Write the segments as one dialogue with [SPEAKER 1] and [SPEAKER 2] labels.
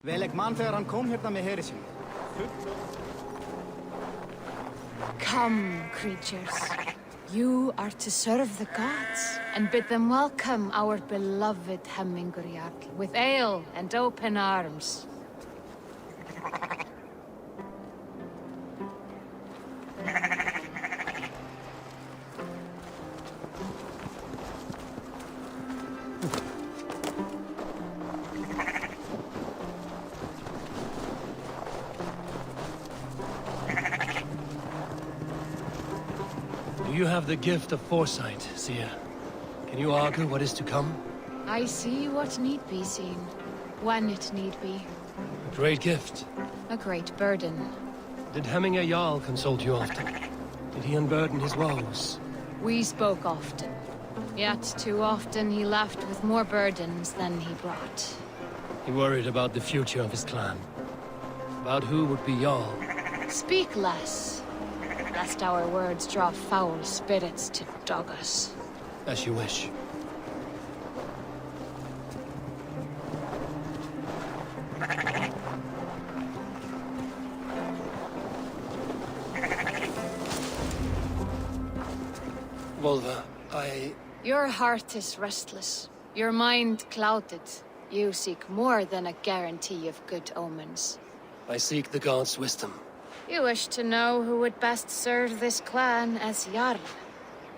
[SPEAKER 1] Welk man för han kom hit med herren.
[SPEAKER 2] Come, creatures. You are to serve the gods, and bid them welcome our beloved Heminguriarl with ale and open arms.
[SPEAKER 3] You have the gift of foresight, Seer. Can you argue what is to come?
[SPEAKER 2] I see what need be seen, when it need be.
[SPEAKER 3] A great gift.
[SPEAKER 2] A great burden.
[SPEAKER 3] Did Hemminger Jarl consult you often? Did he unburden his woes?
[SPEAKER 2] We spoke often, yet too often he left with more burdens than he brought.
[SPEAKER 3] He worried about the future of his clan. About who would be Jarl.
[SPEAKER 2] Speak less, lest our words draw foul spirits to dog us.
[SPEAKER 3] As you wish. Volva,
[SPEAKER 2] Your heart is restless. Your mind clouded. You seek more than a guarantee of good omens.
[SPEAKER 3] I seek the gods' wisdom.
[SPEAKER 2] You wish to know who would best serve this clan as Jarl.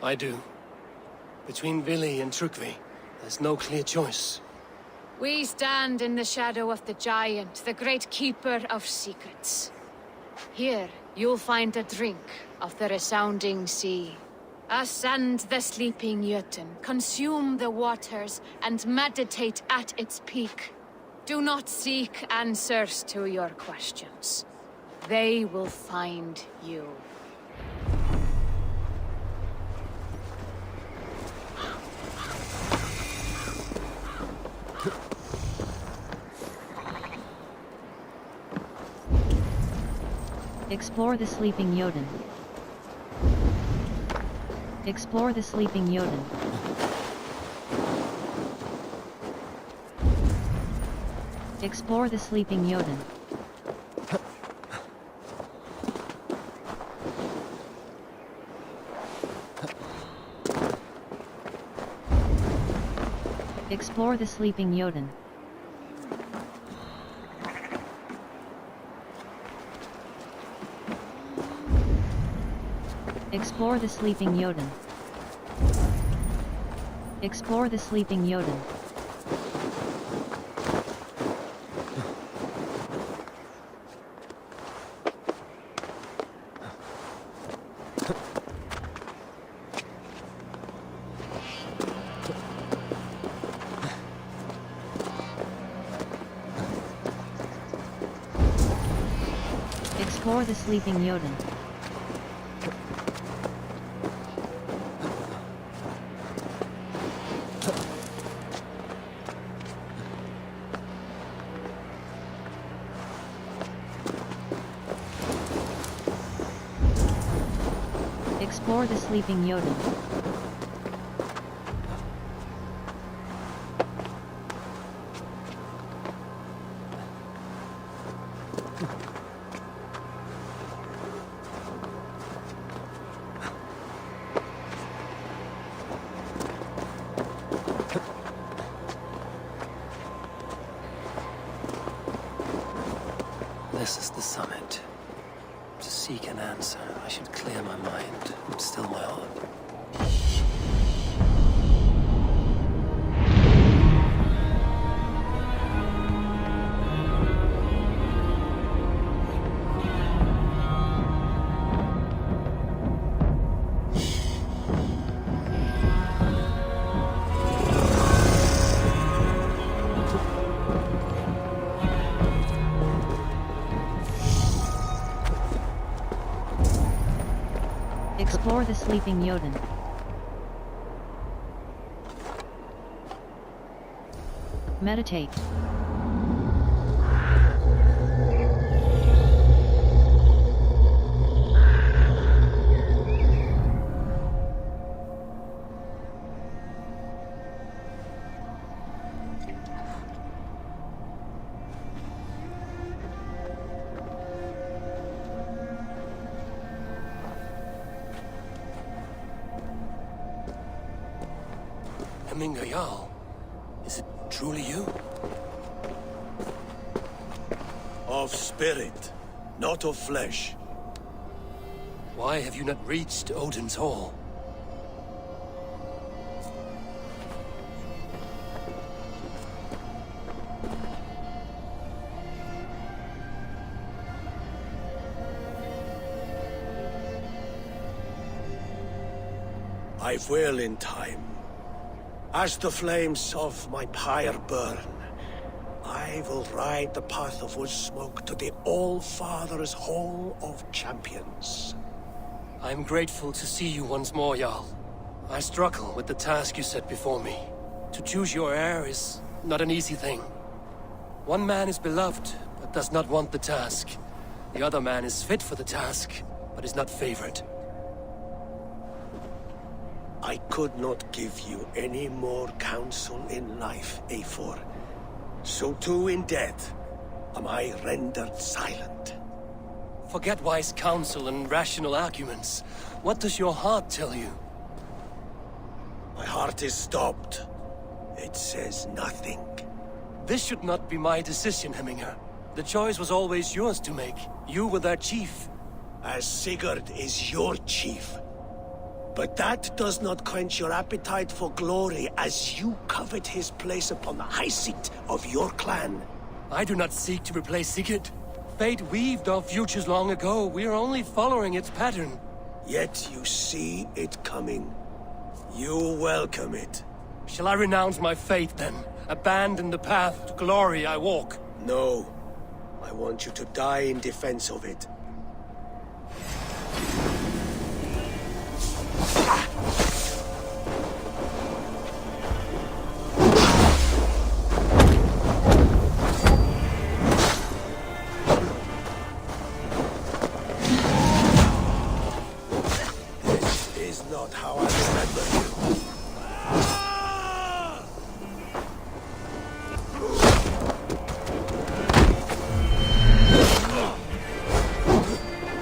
[SPEAKER 3] I do. Between Vili and Trukvi, there's no clear choice.
[SPEAKER 2] We stand in the shadow of the giant, the great keeper of secrets. Here, you'll find a drink of the resounding sea. Ascend the sleeping Jötun, consume the waters, and meditate at its peak. Do not seek answers to your questions. They will find you.
[SPEAKER 4] Explore the sleeping Jötun. Explore the sleeping Jötun. Explore the sleeping Jötun. Explore the sleeping Jötun. Explore the sleeping Jötun. Explore the sleeping Jötun. Explore the sleeping Jötun. Explore the sleeping Jötun.
[SPEAKER 3] This is the summit. To seek an answer, I should clear my mind and still my heart.
[SPEAKER 4] Explore the sleeping Jötun. Meditate.
[SPEAKER 3] Hemingr Jarl. Is it truly you?
[SPEAKER 5] Of spirit, not of flesh.
[SPEAKER 3] Why have you not reached Odin's Hall?
[SPEAKER 5] I will in time. As the flames of my pyre burn, I will ride the path of wood smoke to the All-Father's Hall of Champions.
[SPEAKER 3] I'm grateful to see you once more, Jarl. I struggle with the task you set before me. To choose your heir is not an easy thing. One man is beloved, but does not want the task. The other man is fit for the task, but is not favored.
[SPEAKER 5] I could not give you any more counsel in life, Eivor. So too in death am I rendered silent.
[SPEAKER 3] Forget wise counsel and rational arguments. What does your heart tell you?
[SPEAKER 5] My heart is stopped. It says nothing.
[SPEAKER 3] This should not be my decision, Hemingr. The choice was always yours to make. You were their chief.
[SPEAKER 5] As Sigurd is your chief. But that does not quench your appetite for glory as you covet his place upon the high seat of your clan.
[SPEAKER 3] I do not seek to replace Sigurd. Fate weaved our futures long ago. We are only following its pattern.
[SPEAKER 5] Yet you see it coming. You welcome it.
[SPEAKER 3] Shall I renounce my faith, then? Abandon the path to glory I walk?
[SPEAKER 5] No. I want you to die in defense of it. This is not how I remember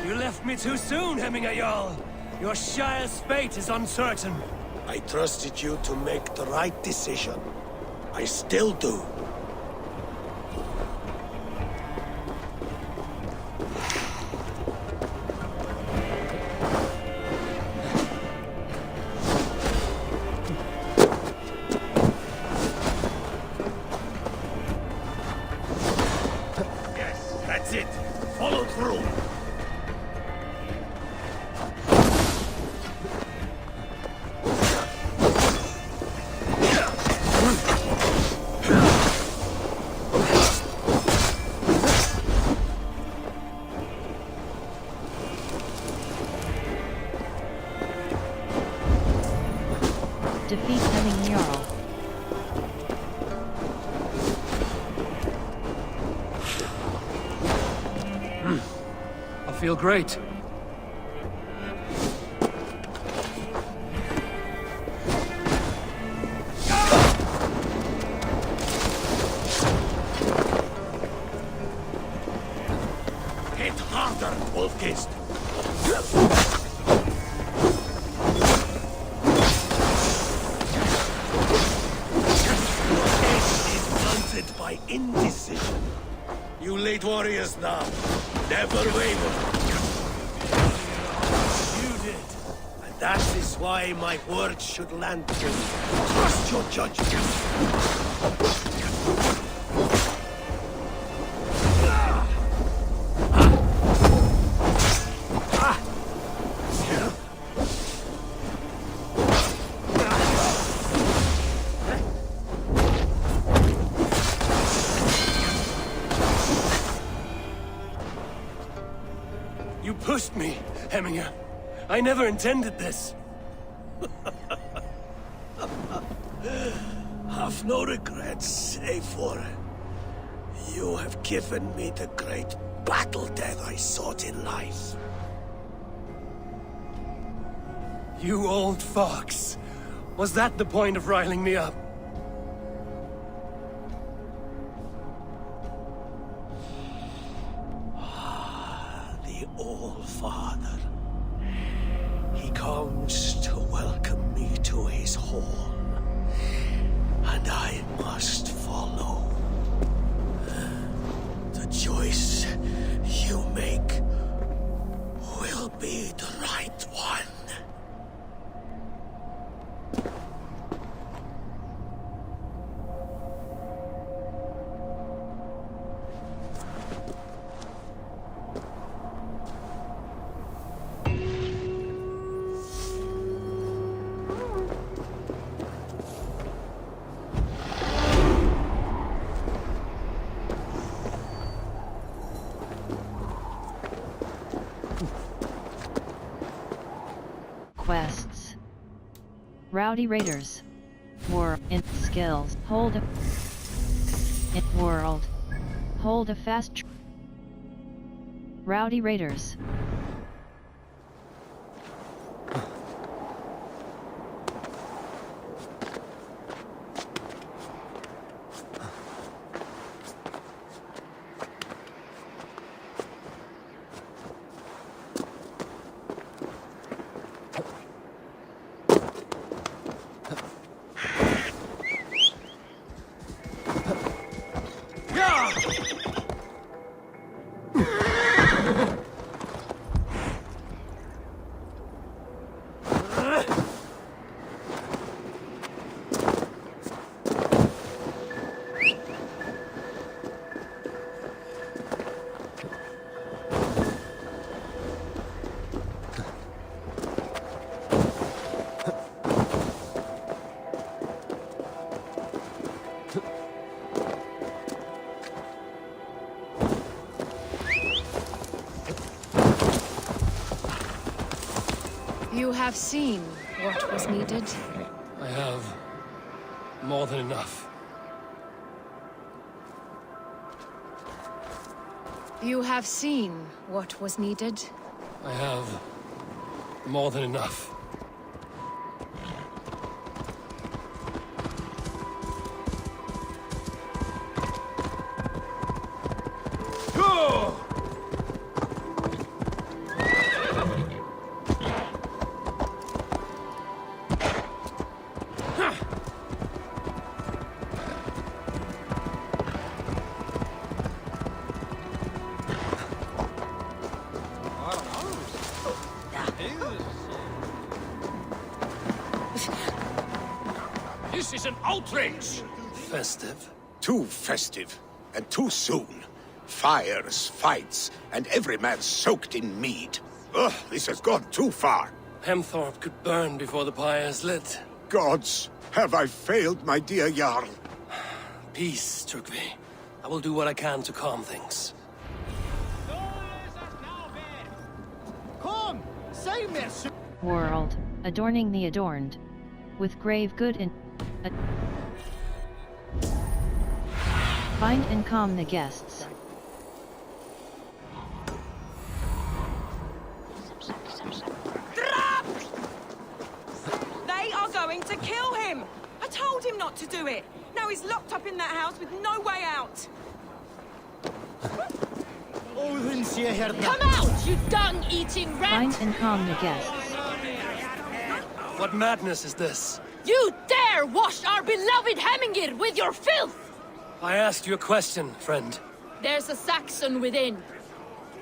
[SPEAKER 3] You left me too soon, Hemingr Jarl. Your Shire's fate is uncertain.
[SPEAKER 5] I trusted you to make the right decision. I still do. Yes, that's it. Follow through.
[SPEAKER 4] Defeat Hemingr Jarl.
[SPEAKER 3] I feel great.
[SPEAKER 5] Hit harder, Wolfkist. By indecision. You late warriors now. Never waver. You did. And that is why my words should land true. Trust your judgment.
[SPEAKER 3] You pushed me, Hemingr. I never intended this.
[SPEAKER 5] Have no regrets, Eivor. You have given me the great battle death I sought in life.
[SPEAKER 3] You old fox. Was that the point of riling me up?
[SPEAKER 5] The All-Father. He comes to welcome me to his hall. and I must follow. The choice you make will be the right one.
[SPEAKER 4] Quests. Rowdy Raiders. War in skills. Hold a in world. Hold a fast. Rowdy Raiders.
[SPEAKER 2] You have seen what was needed.
[SPEAKER 3] I have more than enough.
[SPEAKER 2] You have seen what was needed.
[SPEAKER 3] I have more than enough.
[SPEAKER 5] This is an outrage!
[SPEAKER 3] Festive.
[SPEAKER 5] Too festive, and too soon. Fires, fights, and every man soaked in mead. Ugh, this has gone too far.
[SPEAKER 3] Hemthorpe could burn before the pyre's lit.
[SPEAKER 5] Gods, have I failed my dear Jarl?
[SPEAKER 3] Peace, Trugvi. I will do what I can to calm things.
[SPEAKER 1] Come! Say merci!
[SPEAKER 4] World. Adorning the adorned. With grave good in. Find and calm the guests.
[SPEAKER 6] They are going to kill him! I told him not to do it! Now he's locked up in that house with no way out!
[SPEAKER 1] Odin sé hérna.
[SPEAKER 2] Come out, you dung-eating rat!
[SPEAKER 4] Find and calm the guests.
[SPEAKER 3] What madness is this?
[SPEAKER 2] You dare wash our beloved Hemingir with your filth!
[SPEAKER 3] I asked you a question, friend.
[SPEAKER 2] There's a Saxon within.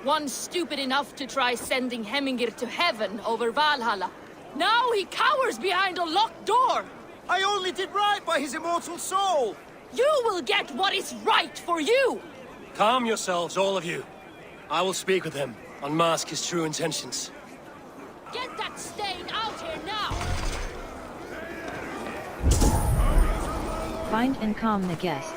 [SPEAKER 2] One stupid enough to try sending Hemingir to heaven over Valhalla. Now he cowers behind a locked door!
[SPEAKER 1] I only did right by his immortal soul!
[SPEAKER 2] You will get what is right for you!
[SPEAKER 3] Calm yourselves, all of you. I will speak with him, unmask his true intentions.
[SPEAKER 2] Get that stain out here now!
[SPEAKER 4] Find and calm the guests.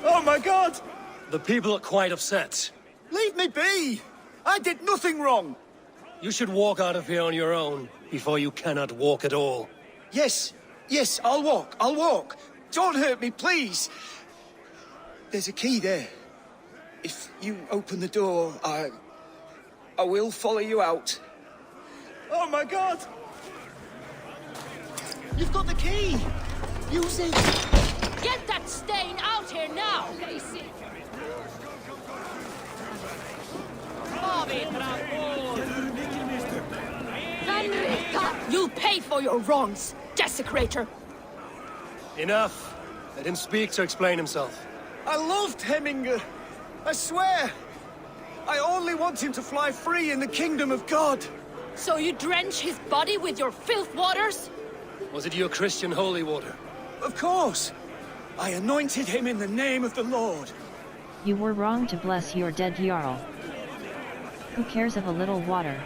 [SPEAKER 1] Oh my god!
[SPEAKER 3] The people are quite upset.
[SPEAKER 1] Leave me be! I did nothing wrong!
[SPEAKER 3] You should walk out of here on your own. before you cannot walk at all.
[SPEAKER 1] Yes, yes, I'll walk, I'll walk. Don't hurt me, please. There's a key there. If you open the door, I will follow you out. Oh my God! You've got the key! Use it!
[SPEAKER 2] Get that stain out here now! You'll pay for your wrongs, desecrator!
[SPEAKER 3] Enough! Let him speak to explain himself.
[SPEAKER 1] I loved Hemminger. I swear. I only want him to fly free in the kingdom of God.
[SPEAKER 2] So you drench his body with your filth waters?
[SPEAKER 3] Was it your Christian holy water?
[SPEAKER 1] Of course. I anointed him in the name of the Lord.
[SPEAKER 4] You were wrong to bless your dead Jarl. Who cares of a little water?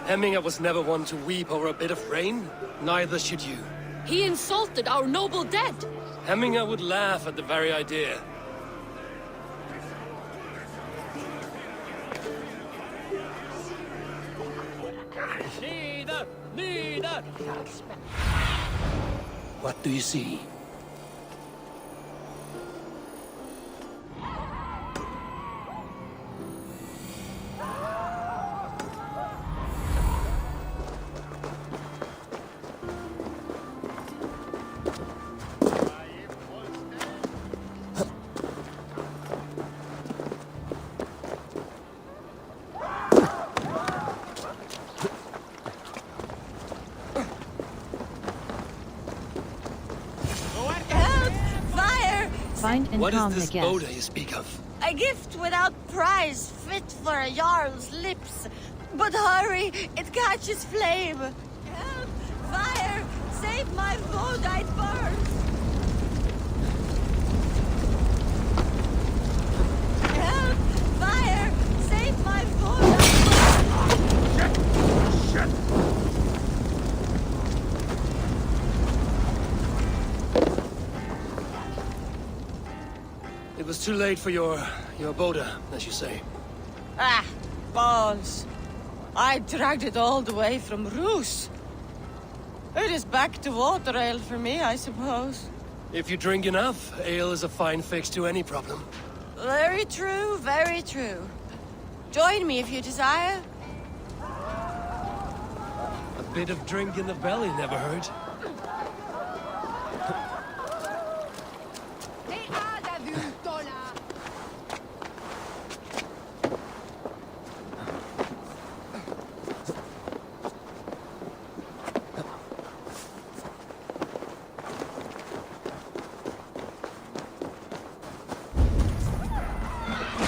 [SPEAKER 3] Hemminger was never one to weep over a bit of rain. Neither should you.
[SPEAKER 2] He insulted our noble dead!
[SPEAKER 3] Hemminger would laugh at the very idea. What do you see?
[SPEAKER 4] Find and
[SPEAKER 3] What
[SPEAKER 4] calm
[SPEAKER 3] is this
[SPEAKER 4] the guest.
[SPEAKER 3] odor you speak of?
[SPEAKER 7] A gift without price, fit for a Jarl's lips. But hurry, it catches flame. Help! Fire! Save my food, I burn! Help! Fire! Save my food, I burn! Shit!
[SPEAKER 3] It was too late for your boda, as you say.
[SPEAKER 7] Ah, balls. I dragged it all the way from Roos. It is back to water ale for me, I suppose.
[SPEAKER 3] If you drink enough, ale is a fine fix to any problem.
[SPEAKER 7] Very true, very true. Join me if you desire.
[SPEAKER 3] A bit of drink in the belly never hurt.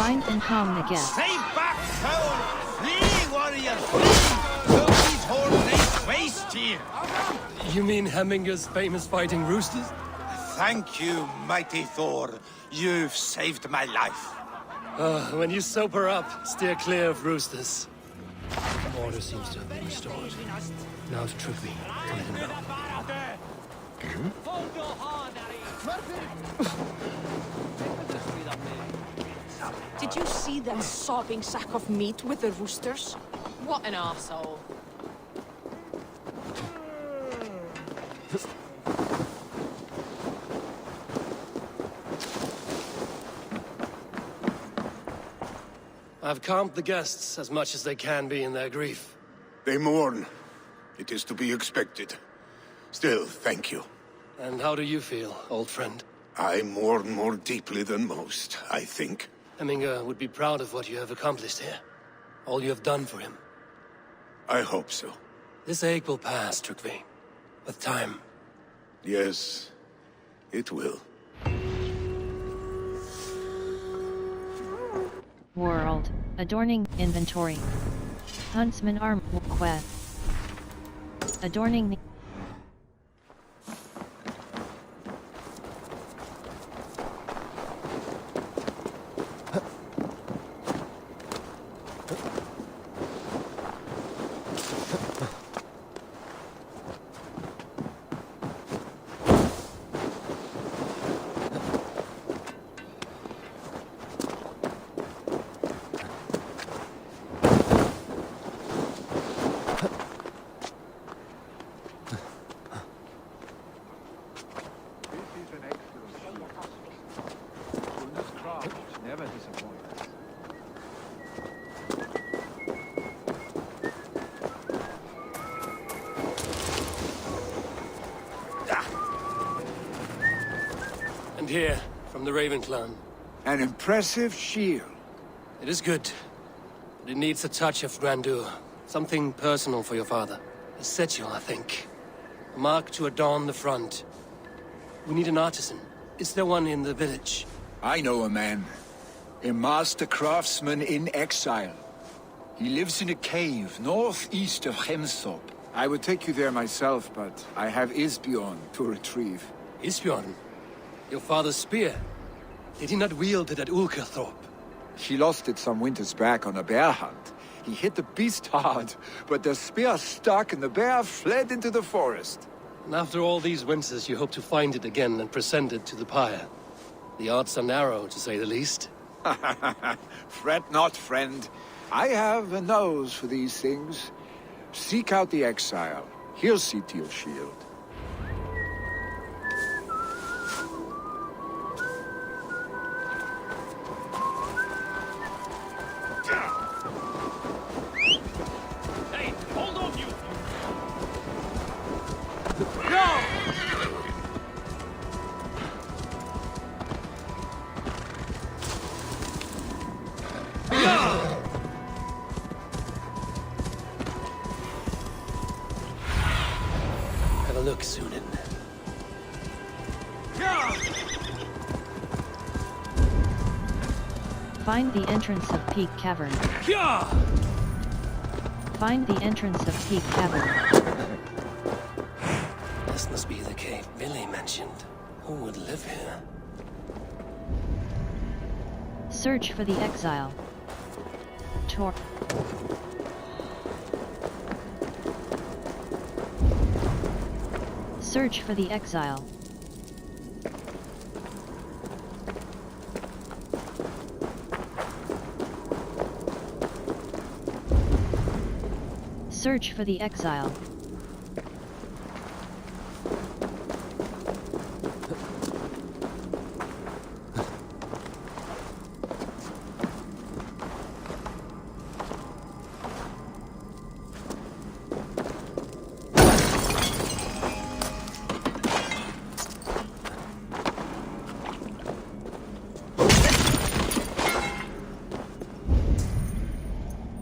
[SPEAKER 4] Find and calm the guest.
[SPEAKER 8] Stay back, foul! Flee, warrior, flee! Nobody's horns ain't waste here!
[SPEAKER 3] You mean Hemminger's famous fighting roosters?
[SPEAKER 8] Thank you, mighty Thor. You've saved my life.
[SPEAKER 3] When you sober up, steer clear of roosters. Order seems to have been restored. Now to Trugby, to let him know.
[SPEAKER 2] Did you see that sobbing sack of meat with the roosters? What an arsehole.
[SPEAKER 3] I've calmed the guests as much as they can be in their grief.
[SPEAKER 5] They mourn. It is to be expected. Still, thank you.
[SPEAKER 3] And how do you feel, old friend?
[SPEAKER 5] I mourn more deeply than most, I think.
[SPEAKER 3] Hemminger would be proud of what you have accomplished here. All you have done for him.
[SPEAKER 5] I hope so.
[SPEAKER 3] This ache will pass, Trugvi. With time.
[SPEAKER 5] Yes, it will.
[SPEAKER 4] World. Adorning inventory. Huntsman arm. Quest. Adorning the...
[SPEAKER 3] And here, from the Raven clan.
[SPEAKER 9] An impressive shield.
[SPEAKER 3] It is good, but it needs a touch of grandeur. Something personal for your father. A sigil, I think. A mark to adorn the front. We need an artisan. Is there one in the village?
[SPEAKER 9] I know a man. A master craftsman in exile. He lives in a cave northeast of Hemthorp. I would take you there myself, but I have Isbjorn to retrieve.
[SPEAKER 3] Isbjorn? Your father's spear? Did he not wield it at Ulkerthorpe?
[SPEAKER 9] He lost it some winters back on a bear hunt. He hit the beast hard, but the spear stuck and the bear fled into the forest.
[SPEAKER 3] And after all these winters, you hope to find it again and present it to the pyre. The odds are narrow, to say the least.
[SPEAKER 9] Fret not, friend. I have a nose for these things. Seek out the exile. He'll see to your shield.
[SPEAKER 8] Hey, hold on, you!
[SPEAKER 3] Have a look, Sunan.
[SPEAKER 4] Find the entrance of Peak Cavern. Find the entrance of Peak Cavern.
[SPEAKER 3] This must be the cave Billy mentioned. Who would live here?
[SPEAKER 4] Search for the exile. Tor. Search for the exile. Search for the exile.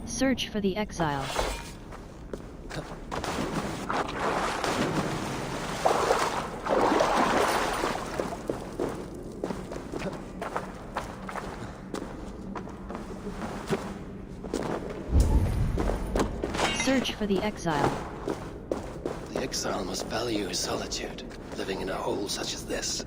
[SPEAKER 4] Search for the exile. Search for the exile.
[SPEAKER 3] The exile must value his solitude, living in a hole such as this.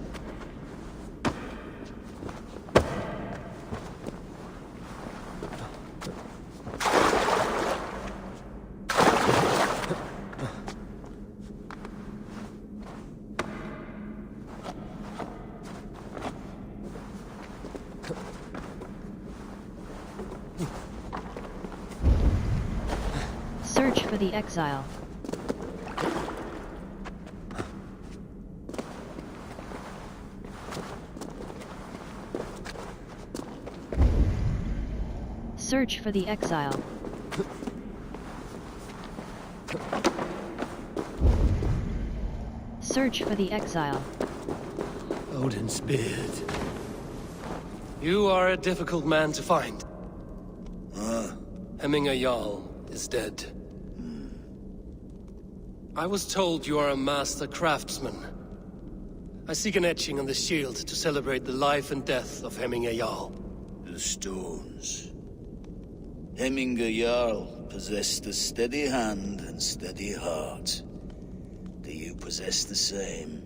[SPEAKER 4] Search for the exile. Search for the exile. Search for the exile.
[SPEAKER 3] Odin's beard. You are a difficult man to find. Hemminger Jarl is dead. I was told you are a master craftsman. I seek an etching on the shield to celebrate the life and death of Hemminger Jarl.
[SPEAKER 10] The stones. Hemminger Jarl possessed a steady hand and steady heart. Do you possess the same?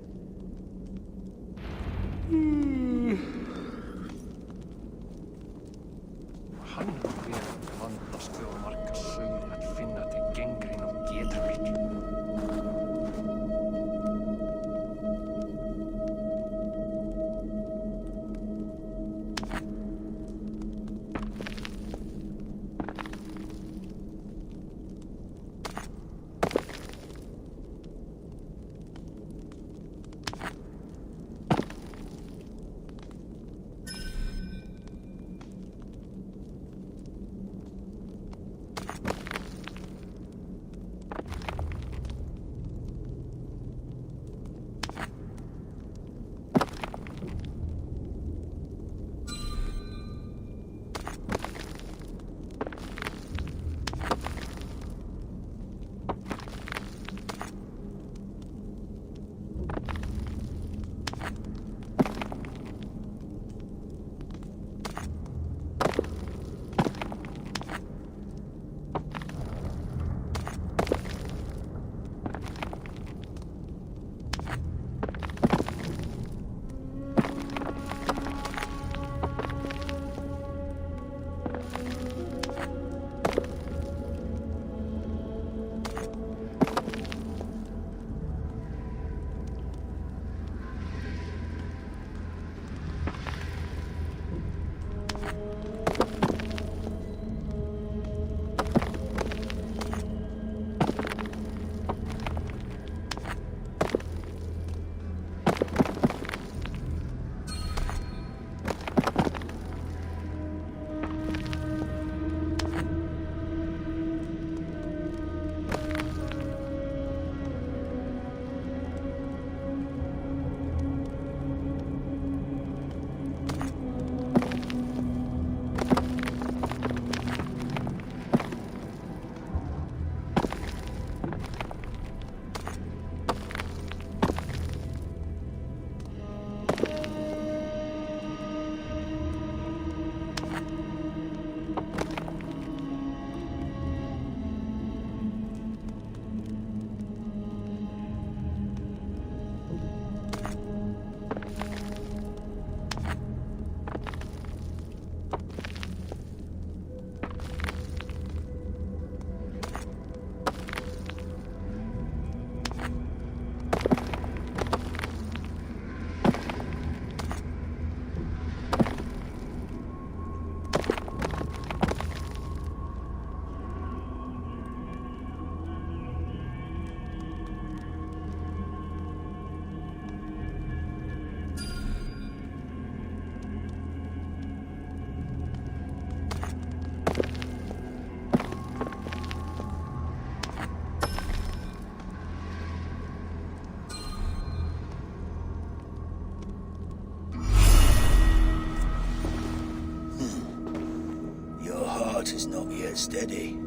[SPEAKER 10] heart is not yet steady.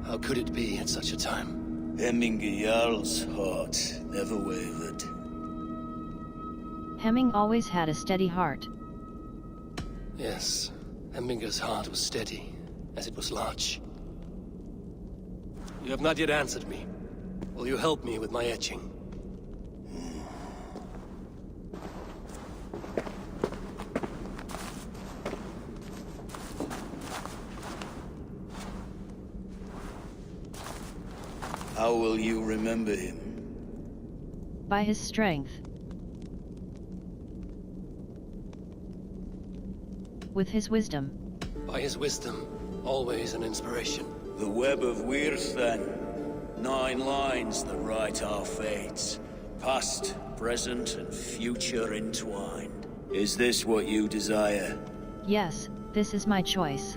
[SPEAKER 3] How could it be at such a time?
[SPEAKER 10] Hemminger Jarl's heart never wavered.
[SPEAKER 4] Hemming always had a steady heart.
[SPEAKER 3] Yes, Hemminger's heart was steady, as it was large. You have not yet answered me. Will you help me with my etching?
[SPEAKER 10] How will you remember him?
[SPEAKER 4] By his strength. With his wisdom.
[SPEAKER 3] By his wisdom, always an inspiration.
[SPEAKER 10] The web of Wirth, then. 9 lines that write our fates. Past, present, and future entwined. Is this what you desire?
[SPEAKER 4] Yes, this is my choice.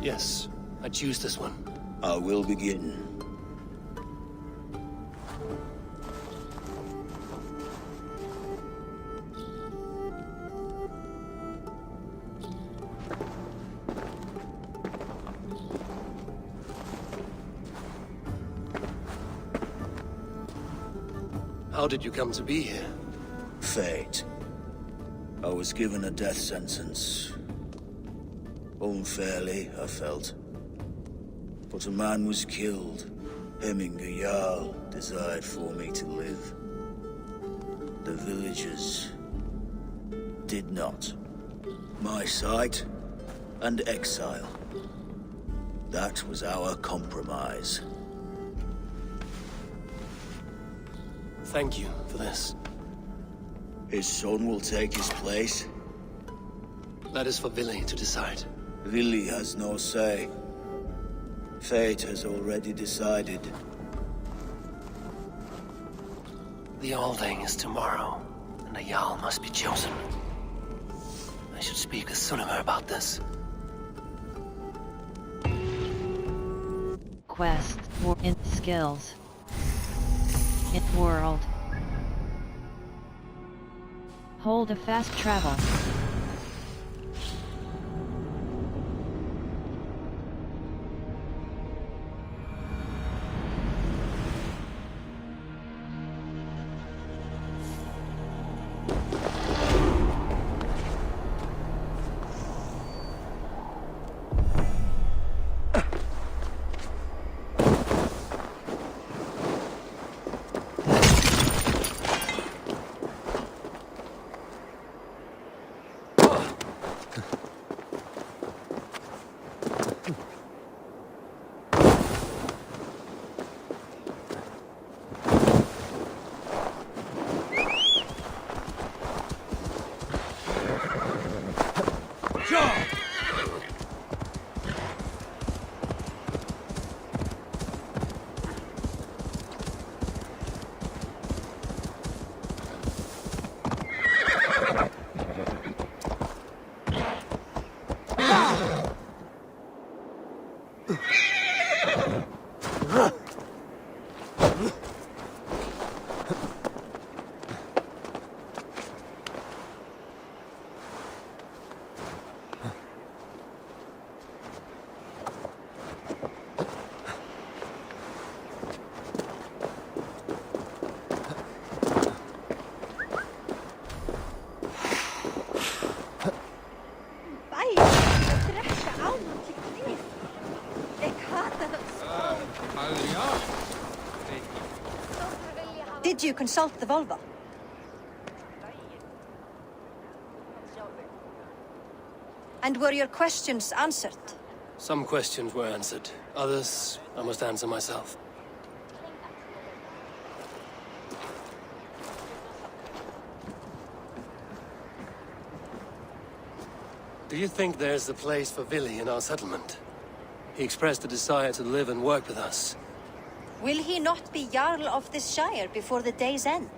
[SPEAKER 3] Yes, I choose this one.
[SPEAKER 10] I will begin.
[SPEAKER 3] How did you come to be here?
[SPEAKER 10] Fate. I was given a death sentence. Unfairly, I felt. But a man was killed. Hemminger Jarl desired for me to live. The villagers did not. My sight and exile. That was our compromise.
[SPEAKER 3] Thank you for this.
[SPEAKER 10] His son will take his place.
[SPEAKER 3] That is for Vili to decide.
[SPEAKER 10] Vili has no say. Fate has already decided.
[SPEAKER 3] The Alding is tomorrow, and a Jarl must be chosen. I should speak with Sunnema about this.
[SPEAKER 4] Quest, war in skills. In world. Hold a fast travel.
[SPEAKER 7] Did you consult the Volva? And were your questions answered?
[SPEAKER 3] Some questions were answered. Others, I must answer myself. Do you think there's a place for Vili in our settlement? He expressed a desire to live and work with us.
[SPEAKER 7] Will he not be Jarl of this Shire before the day's end?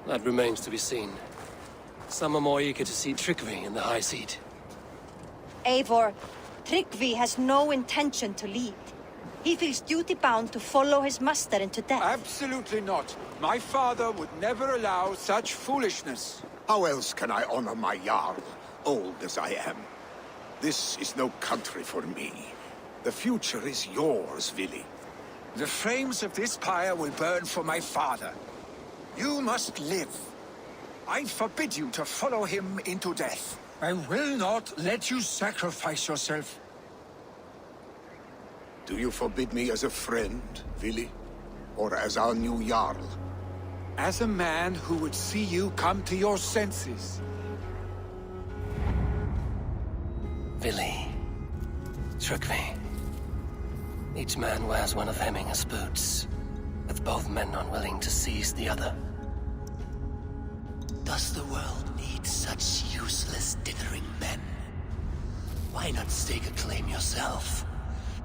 [SPEAKER 3] That remains to be seen. Some are more eager to see Tryggvi in the High Seat.
[SPEAKER 7] Eivor, Tryggvi has no intention to lead. He feels duty-bound to follow his master into death.
[SPEAKER 9] Absolutely not. My father would never allow such foolishness.
[SPEAKER 5] How else can I honor my Jarl? old as I am, this is no country for me. The future is yours, Willi.
[SPEAKER 9] The flames of this pyre will burn for my father. You must live. I forbid you to follow him into death. I will not let you sacrifice yourself.
[SPEAKER 5] Do you forbid me as a friend, Willi? Or as our new Jarl?
[SPEAKER 9] As a man who would see you come to your senses.
[SPEAKER 3] Willi. Trygve. Each man wears one of Hemminger's boots, with both men unwilling to seize the other.
[SPEAKER 11] Does the world need such useless, dithering men? Why not stake a claim yourself?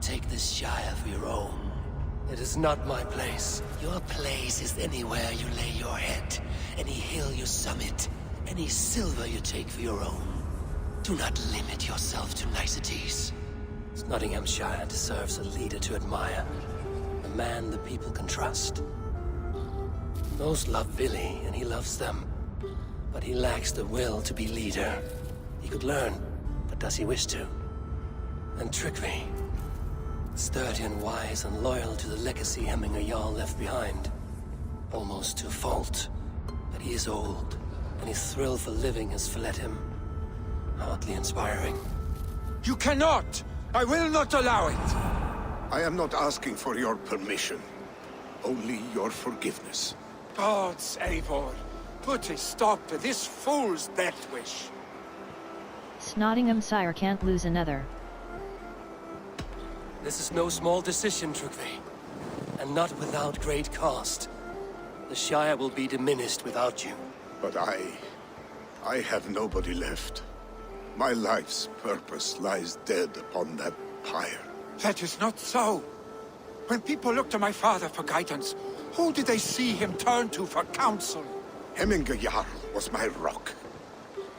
[SPEAKER 11] Take this Shire for your own.
[SPEAKER 3] It is not my place.
[SPEAKER 11] Your place is anywhere you lay your head, any hill you summit, any silver you take for your own. Do not limit yourself to niceties.
[SPEAKER 3] Nottinghamshire deserves a leader to admire. A man the people can trust. Most love Willi, and he loves them. But he lacks the will to be leader. He could learn, but does he wish to? And Trygve, sturdy and wise and loyal to the legacy Hemminger Jarl left behind. Almost to a fault. But he is old, and his thrill for living has fled him. Hardly inspiring.
[SPEAKER 9] You cannot! I will not allow it!
[SPEAKER 5] I am not asking for your permission. Only your forgiveness.
[SPEAKER 9] Gods, Eivor, put a stop to this fool's death wish.
[SPEAKER 4] Nottinghamshire can't lose another.
[SPEAKER 3] This is no small decision, Trygve. And not without great cost. The Shire will be diminished without you.
[SPEAKER 5] But I have nobody left. My life's purpose lies dead upon that pyre.
[SPEAKER 9] That is not so. When people look to my father for guidance, who did they see him turn to for counsel?
[SPEAKER 5] Hemminger Jarl was my rock.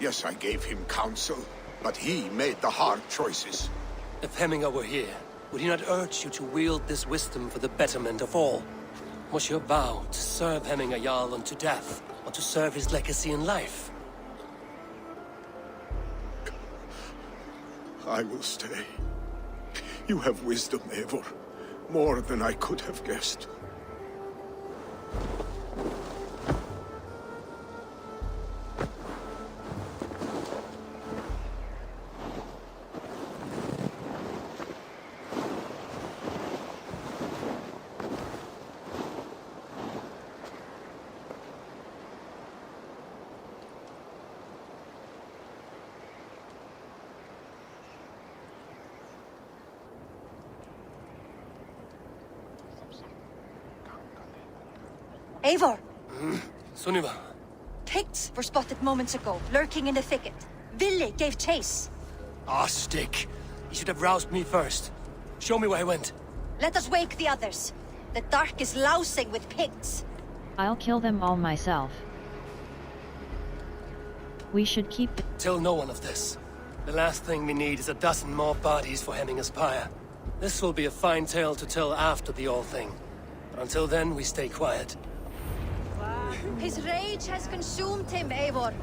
[SPEAKER 5] Yes, I gave him counsel, but he made the hard choices.
[SPEAKER 3] If Hemminger were here, would he not urge you to wield this wisdom for the betterment of all? Was your vow to serve Hemminger Jarl unto death, or to serve his legacy in life?
[SPEAKER 5] I will stay. You have wisdom, Eivor. More than I could have guessed.
[SPEAKER 7] Eivor!
[SPEAKER 3] Sunniva.
[SPEAKER 7] Picts were spotted moments ago, lurking in the thicket. Willi gave chase.
[SPEAKER 3] Ah, stick. You should have roused me first. Show me where he went.
[SPEAKER 7] Let us wake the others. The dark is lousing with Picts.
[SPEAKER 4] I'll kill them all myself. We should keep the—
[SPEAKER 3] Tell no one of this. The last thing we need is a dozen more bodies for Hemminger's pyre. This will be a fine tale to tell after the all thing. But until then, we stay quiet.
[SPEAKER 7] His rage has consumed him, Eivor.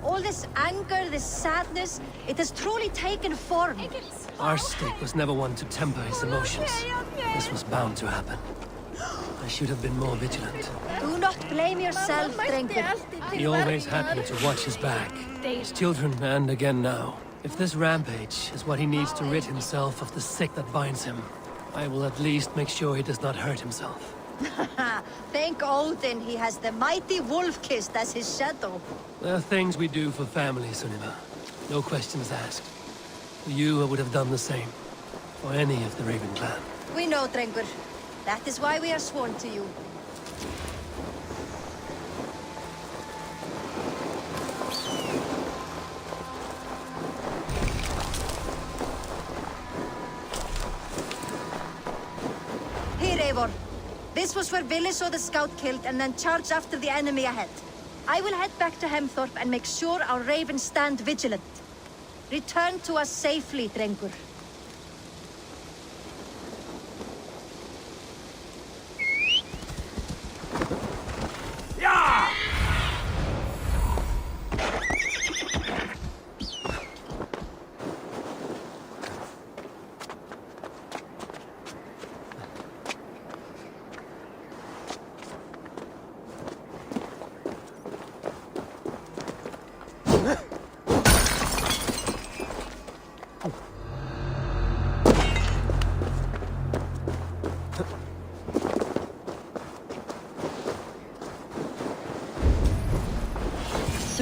[SPEAKER 7] All this anger, this sadness, it has truly taken form.
[SPEAKER 3] Our stick was never one to temper his emotions. This was bound to happen. I should have been more vigilant.
[SPEAKER 7] Do not blame yourself, Drengur.
[SPEAKER 3] He always had me to watch his back. His children, and again now. If this rampage is what he needs to rid himself of the sick that binds him, I will at least make sure he does not hurt himself.
[SPEAKER 7] Thank Odin he has the mighty Wolf-Kissed as his shadow.
[SPEAKER 3] There are things we do for family, Sunniva. No questions asked. For you, I would have done the same. For any of the Raven clan.
[SPEAKER 7] We know, Drengur. That is why we are sworn to you. Here, Eivor. This was where Willi saw the scout killed and then charged after the enemy ahead. I will head back to Hemthorpe and make sure our ravens stand vigilant. Return to us safely, Drengur.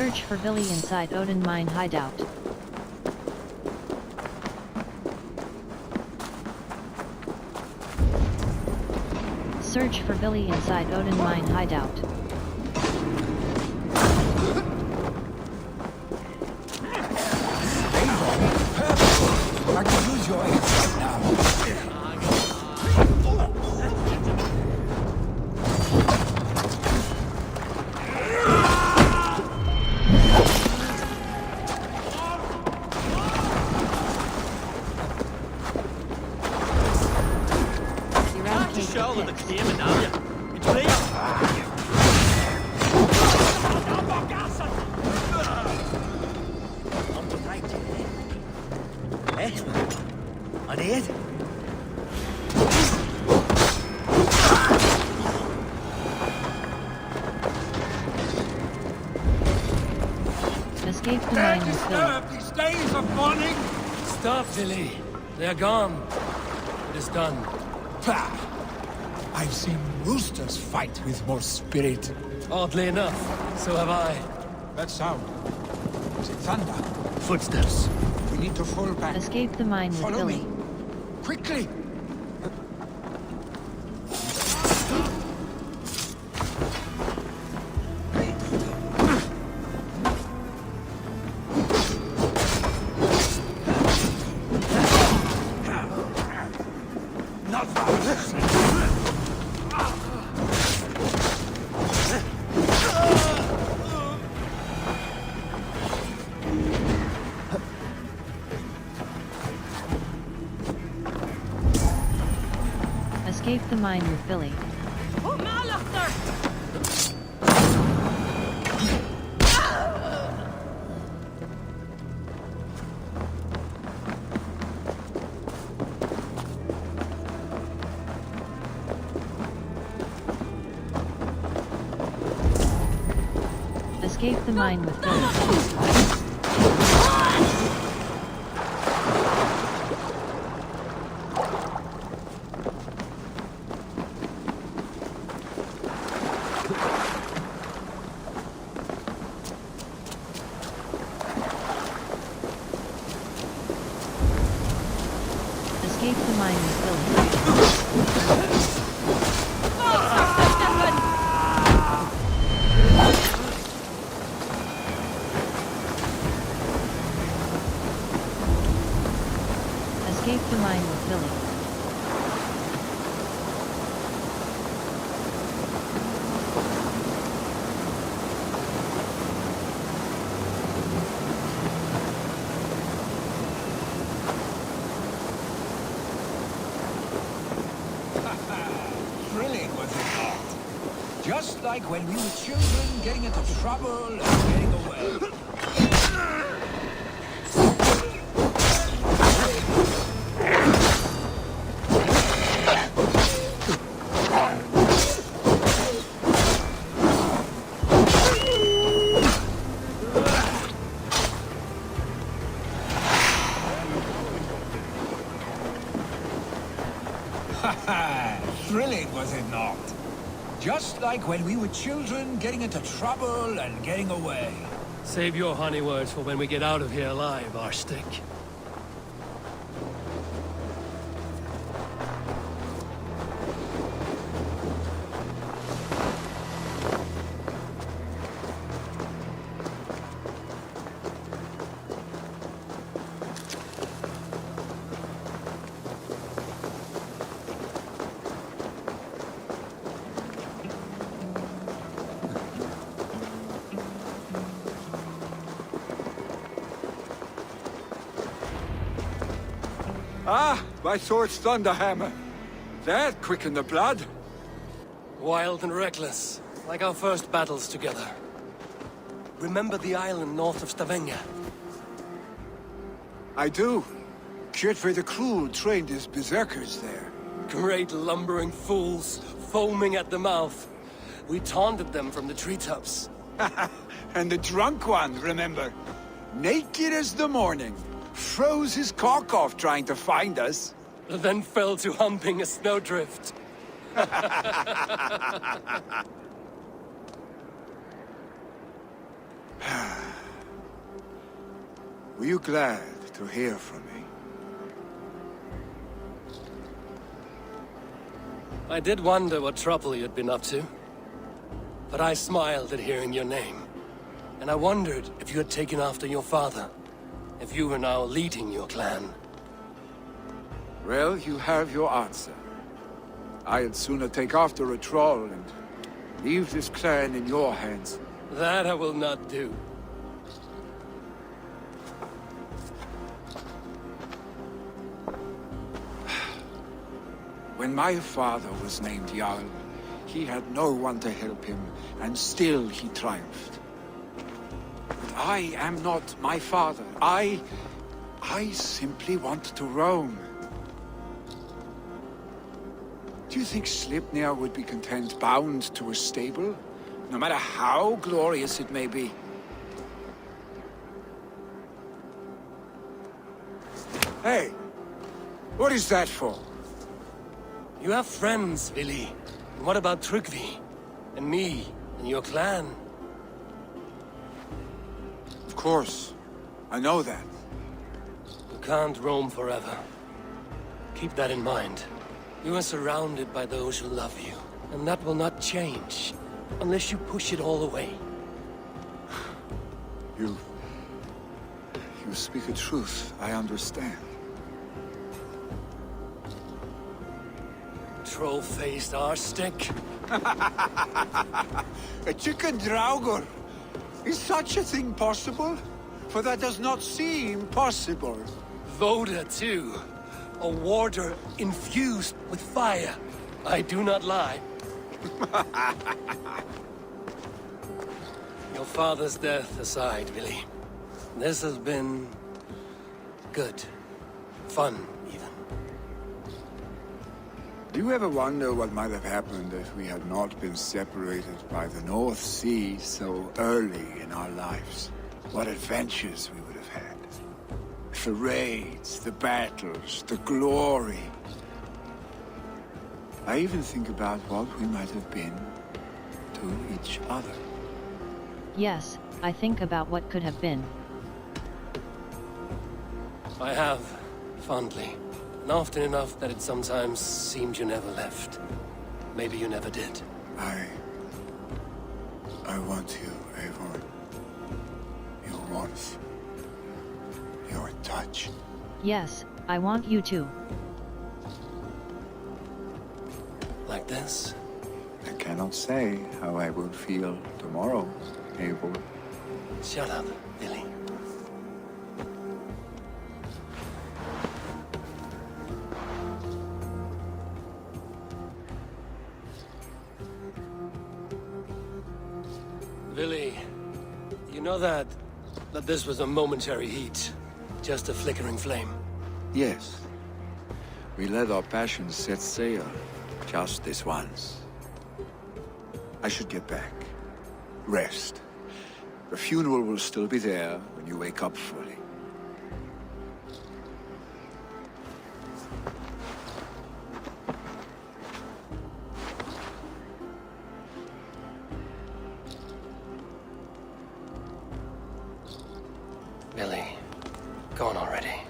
[SPEAKER 4] Search for Billy inside Odin Mine hideout. Search for Billy inside Odin Mine hideout.
[SPEAKER 9] I can use your aid right now.
[SPEAKER 4] Escape the mine with Billy.
[SPEAKER 9] These days of mourning.
[SPEAKER 3] Stop, Billy. They're gone. It is done.
[SPEAKER 9] Pah! I've seen roosters fight with more spirit.
[SPEAKER 3] Oddly enough, so have I.
[SPEAKER 9] That sound. Is it thunder?
[SPEAKER 3] Footsteps.
[SPEAKER 9] We need to fall back.
[SPEAKER 4] Escape the mine with
[SPEAKER 9] Follow
[SPEAKER 4] Billy.
[SPEAKER 9] me. Quickly!
[SPEAKER 4] Escape the mine with Billy.
[SPEAKER 6] Oh, Malachter!
[SPEAKER 4] Escape the mine with Billy. Escape the mine with Billy. Escape the mine with Billy.
[SPEAKER 9] Thrilling, was it not? Just like when we were children, getting into trouble and getting away. Thrilling, was it not? Just like when we were children, getting into trouble and getting away.
[SPEAKER 3] Save your honey words for when we get out of here alive, Arstick.
[SPEAKER 9] Ah, by Thor's thunderhammer. That quickened the blood.
[SPEAKER 3] Wild and reckless, like our first battles together. Remember the island north of Stavanger?
[SPEAKER 9] I do. Kjotve the Cruel trained his berserkers there.
[SPEAKER 3] Great lumbering fools, foaming at the mouth. We taunted them from the treetops.
[SPEAKER 9] And the drunk one, remember? Naked as the morning. Froze his cock off trying to find us.
[SPEAKER 3] Then fell to humping a snowdrift.
[SPEAKER 9] Were you glad to hear from me?
[SPEAKER 3] I did wonder what trouble you'd been up to. But I smiled at hearing your name. And I wondered if you had taken after your father. If you were now leading your clan.
[SPEAKER 9] Well, you have your answer. I'd sooner take after a troll and leave this clan in your hands.
[SPEAKER 3] That I will not do.
[SPEAKER 9] When my father was named Jarl, he had no one to help him, and still he triumphed. But I am not my father. I simply want to roam. Do you think Sleipnir would be content bound to a stable? No matter how glorious it may be. Hey! What is that for?
[SPEAKER 3] You have friends, Vili. And what about Tryggvi? And me? And your clan?
[SPEAKER 9] Of course. I know that.
[SPEAKER 3] You can't roam forever. Keep that in mind. You are surrounded by those who love you. And that will not change. Unless you push it all away.
[SPEAKER 9] You speak a truth. I understand.
[SPEAKER 3] Troll-faced arse-stick.
[SPEAKER 9] A chicken Draugr! Is such a thing possible? For that does not seem possible.
[SPEAKER 3] Voda, too. A warder infused with fire. I do not lie. Your father's death aside, Vili. This has been... good. Fun, even.
[SPEAKER 9] Do you ever wonder what might have happened if we had not been separated by the North Sea so early in our lives? What adventures we would have had. The raids, the battles, the glory. I even think about what we might have been to each other.
[SPEAKER 4] Yes, I think about what could have been.
[SPEAKER 3] I have, fondly. And often enough that it sometimes seemed you never left. Maybe you never did.
[SPEAKER 9] I want you, Eivor. Your warmth. Your touch.
[SPEAKER 4] Yes, I want you to.
[SPEAKER 3] Like this?
[SPEAKER 9] I cannot say how I will feel tomorrow, Eivor.
[SPEAKER 3] Shut up, Vili. Vili, you know that this was a momentary heat, just a flickering flame.
[SPEAKER 9] Yes. We let our passions set sail, just this once. I should get back. Rest. The funeral will still be there when you wake up fully.
[SPEAKER 3] Vili, gone already.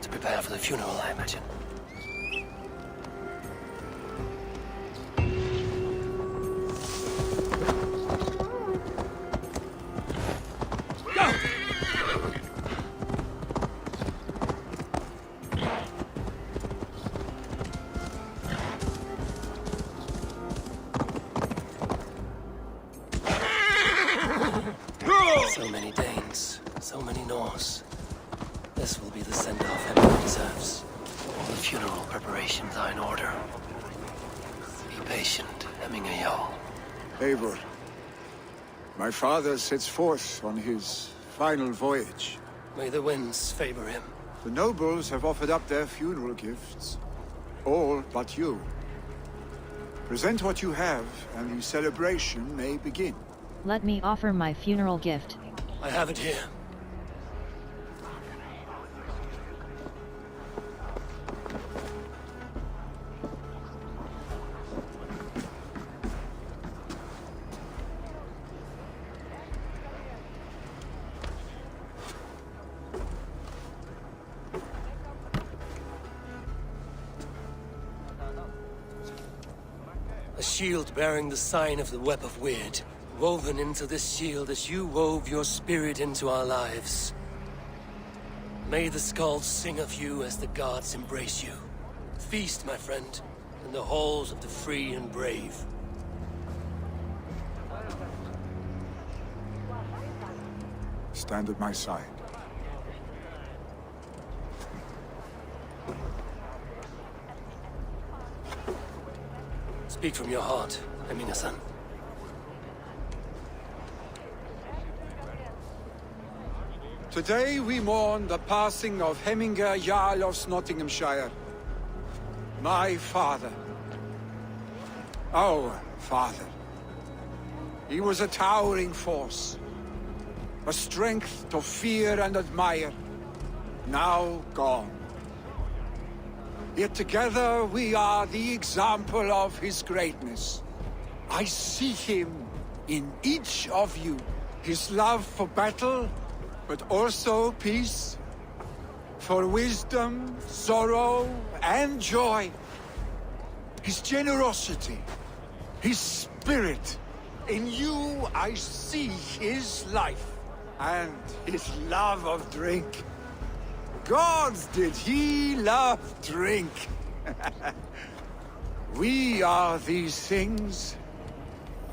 [SPEAKER 3] To prepare for the funeral, I imagine. So many Danes, so many Norse. This will be the send-off everyone deserves. All the funeral preparations are in order. Be patient, Hemminger Jarl.
[SPEAKER 9] Eivor, my father sets forth on his final voyage.
[SPEAKER 3] May the winds favor him.
[SPEAKER 9] The nobles have offered up their funeral gifts. All but you. Present what you have, and the celebration may begin.
[SPEAKER 4] Let me offer my funeral gift.
[SPEAKER 3] I have it here. A shield bearing the sign of the Web of Weird, woven into this shield as you wove your spirit into our lives. May the skulls sing of you as the gods embrace you. Feast, my friend, in the halls of the free and brave.
[SPEAKER 9] Stand at my side.
[SPEAKER 3] Speak from your heart, Emina-san.
[SPEAKER 9] Today we mourn the passing of Hemminger Jarl of Nottinghamshire. My father. Our father. He was a towering force. A strength to fear and admire. Now gone. Yet together we are the example of his greatness. I see him in each of you. His love for battle, but also peace. For wisdom, sorrow, and joy. His generosity, his spirit. In you I see his life, and his love of drink. Gods, did he love drink! We are these things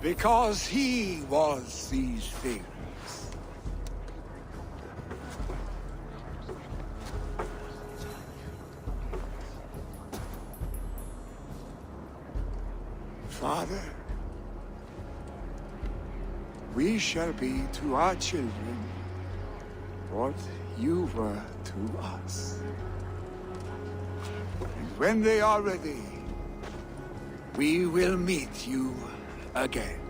[SPEAKER 9] because he was these things. Father, we shall be to our children what you were to us. And when they are ready, we will meet you again.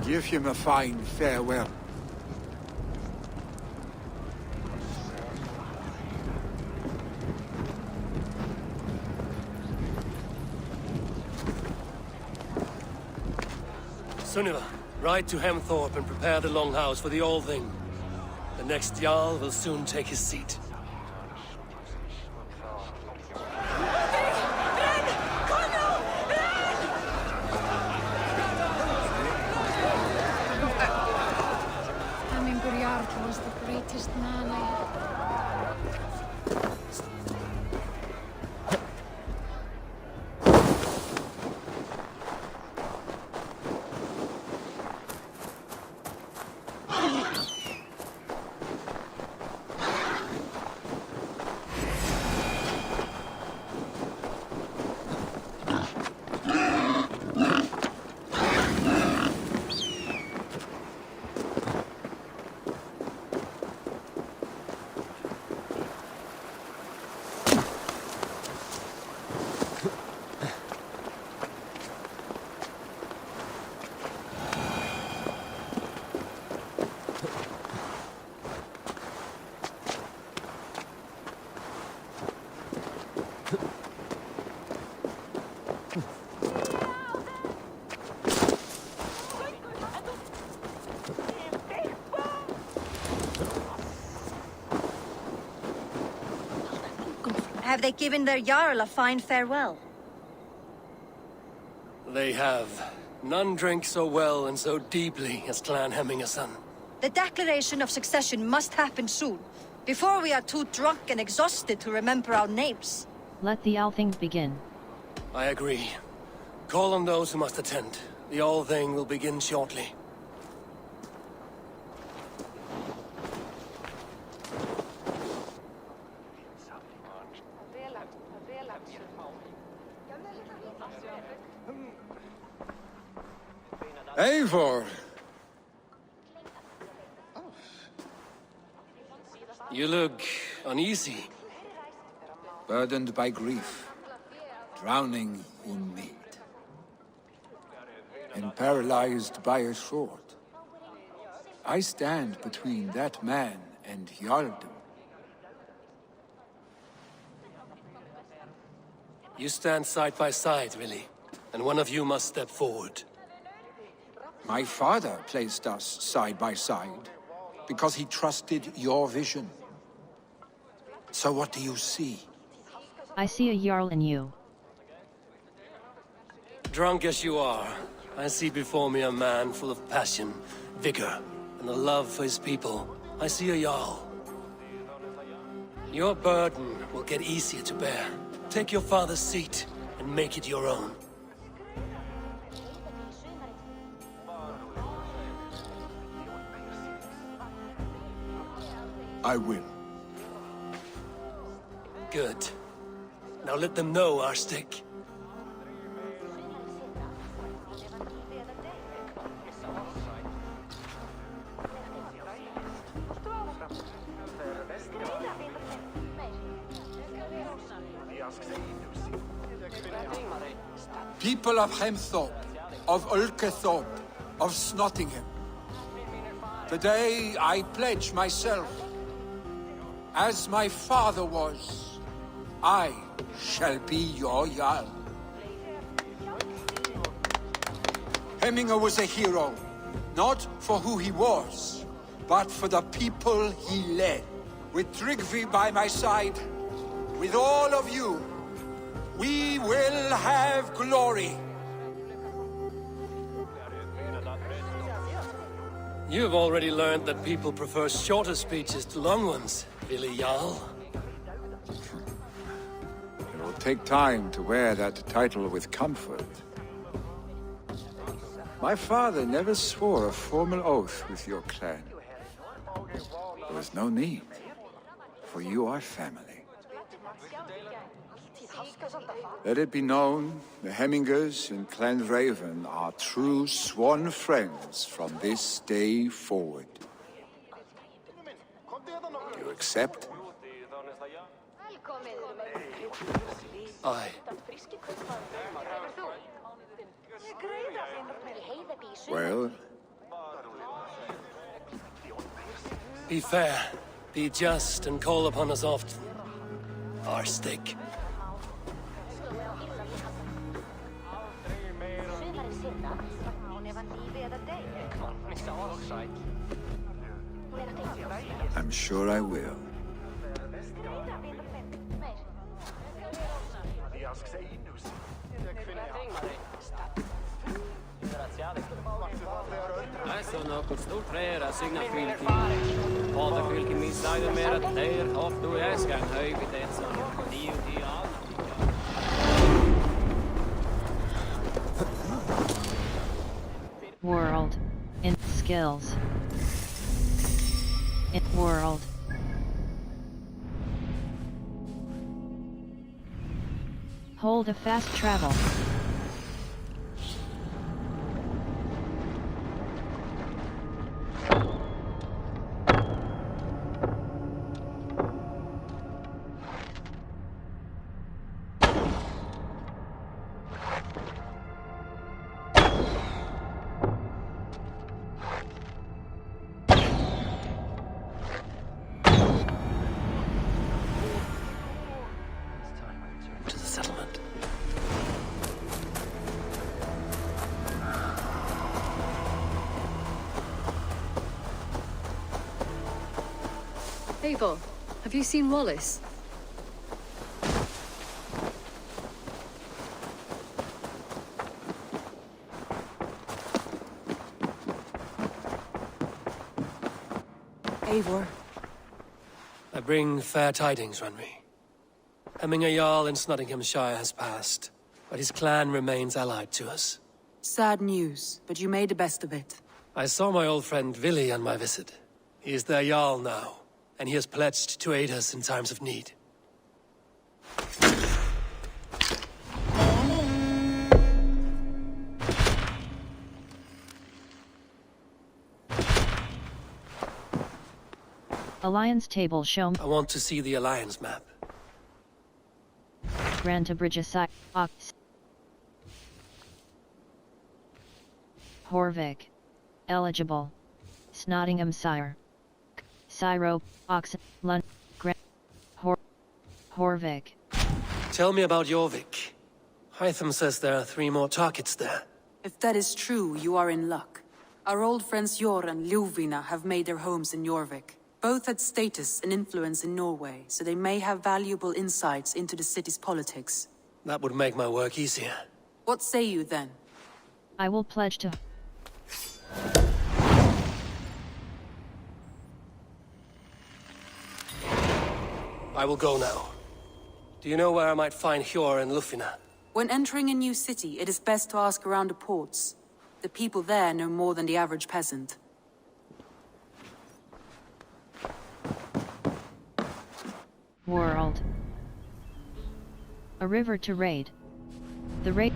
[SPEAKER 9] Give him a fine farewell.
[SPEAKER 3] Sunniva, ride to Hemthorpe and prepare the Longhouse for the All-Thing. The next Jarl will soon take his seat.
[SPEAKER 2] Was the greatest man I
[SPEAKER 7] Have they given their Jarl a fine farewell?
[SPEAKER 3] They have. None drink so well and so deeply as Clan Hemminger-son.
[SPEAKER 7] The declaration of succession must happen soon, before we are too drunk and exhausted to remember our names.
[SPEAKER 4] Let the All-Thing begin.
[SPEAKER 3] I agree. Call on those who must attend. The All-Thing will begin shortly.
[SPEAKER 9] Eivor!
[SPEAKER 3] You look uneasy.
[SPEAKER 9] Burdened by grief, drowning in need, and paralyzed by a sword. I stand between that man and Jarldom.
[SPEAKER 3] You stand side by side, really, and one of you must step forward.
[SPEAKER 9] My father placed us side by side because he trusted your vision. So what do you see?
[SPEAKER 4] I see a Jarl in you.
[SPEAKER 3] Drunk as you are, I see before me a man full of passion, vigor, and a love for his people. I see a Jarl. Your burden will get easier to bear. Take your father's seat and make it your own.
[SPEAKER 9] I will.
[SPEAKER 3] Good. Now let them know our stick.
[SPEAKER 9] People of Hemthorpe, of Ulkethorpe, of Snottingham. Today I pledge myself. As my father was, I shall be your Jarl. Hemminger was a hero, not for who he was, but for the people he led. With Tryggvi by my side, with all of you, we will have glory.
[SPEAKER 3] You've already learned that people prefer shorter speeches to long ones, Billy Jarl.
[SPEAKER 9] It will take time to wear that title with comfort. My father never swore a formal oath with your clan. There was no need, for you are family. Let it be known, the Hemmingers in Clan Raven are true sworn friends from this day forward. Do you accept?
[SPEAKER 3] Aye.
[SPEAKER 9] Well,
[SPEAKER 3] Be fair, be just, and call upon us often. Our stick.
[SPEAKER 9] I'm sure I will.
[SPEAKER 4] World. In skills. In world. Hold a fast travel.
[SPEAKER 3] To the settlement.
[SPEAKER 2] Eivor, have you seen Wallace?
[SPEAKER 6] Eivor.
[SPEAKER 3] I bring fair tidings, Runry. Hemminger Jarl in Snottinghamshire has passed, but his clan remains allied to us.
[SPEAKER 6] Sad news, but you made the best of it.
[SPEAKER 3] I saw my old friend Vili on my visit. He is their Jarl now, and he has pledged to aid us in times of need.
[SPEAKER 4] Alliance table show me.
[SPEAKER 3] I want to see the Alliance map.
[SPEAKER 4] Granta Bridgeside, Ox. Horvik. Eligible. Snottinghamshire. Syro, Ox, Lund, Grant, Horvik.
[SPEAKER 3] Tell me about Jorvik. Hytham says there are 3 more targets there.
[SPEAKER 12] If that is true, you are in luck. Our old friends Jor and Ljuvina have made their homes in Jorvik. Both had status and influence in Norway, so they may have valuable insights into the city's politics.
[SPEAKER 3] That would make my work easier.
[SPEAKER 12] What say you then?
[SPEAKER 4] I will pledge to...
[SPEAKER 3] I will go now. Do you know where I might find Hjor and Lufina?
[SPEAKER 12] When entering a new city, it is best to ask around the ports. The people there know more than the average peasant.
[SPEAKER 4] World. A river to raid. The raid...